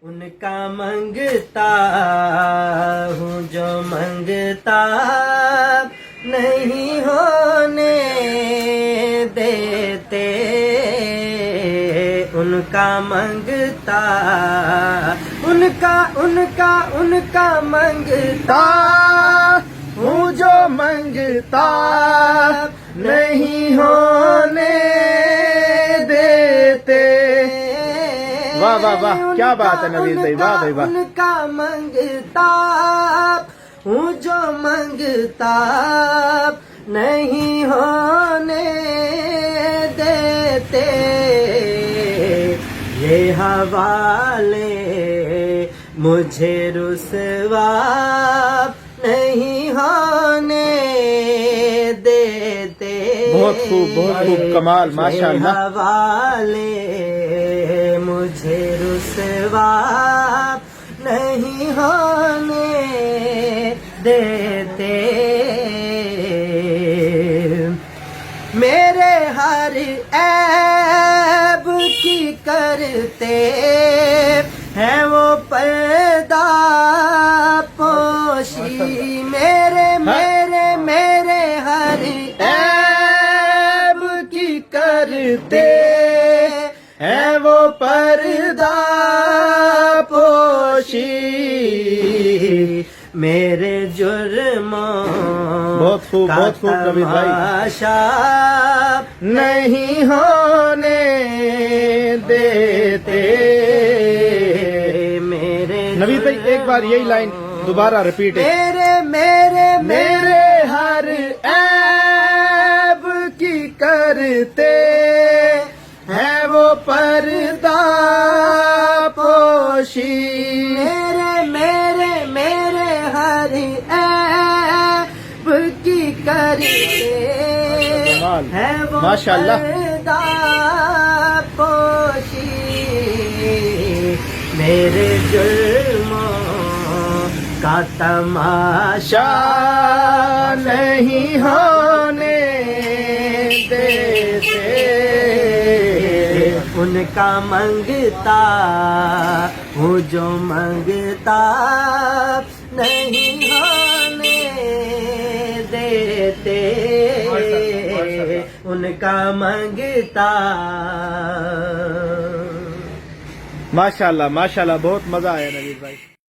ان کا منگتا ہوں جو منگتا نہیں ہونے دیتے، ان کا منگتا ان کا منگتا ہوں جو منگتا نہیں ہونے دیتے۔ واہ واہ واہ، کیا بات ہے نوید بھائی، واہ بھائی واہ۔ ان کا منگتا ہوں جو منگتا نہیں ہونے دیتے، یہ حوالے مجھے رسوا نہیں ہونے دیتے۔ بہت خوب کمال، ماشاء اللہ۔ حوالے مجھے رسوا نہیں ہونے دیتے، میرے ہر عیب کی کرتے ہیں وہ پردہ پوشی، میرے ہر عیب کی کرتے ہیں وہ پردہ پوشی، میرے جرموں بہت خوب نوید بھائی۔ تماشا نہیں ہونے دیتے، میرے نوید بھائی ایک بار یہی لائن دوبارہ ریپیٹ ہے۔ میرے ہر عیب کی کرتے ہیں وہ پردہ پوشی، میرے ہر عیب کی کرتے ہیں وہ ماشاء اللہ۔ پردہ پوشی، میرے جرموں کا تماشا نہیں ہونے دیتے، ان کا منگتا ہوں جو منگتا نہیں ہونے دیتے، ان کا منگتا۔ ماشاء اللہ بہت مزہ آیا نوید بھائی۔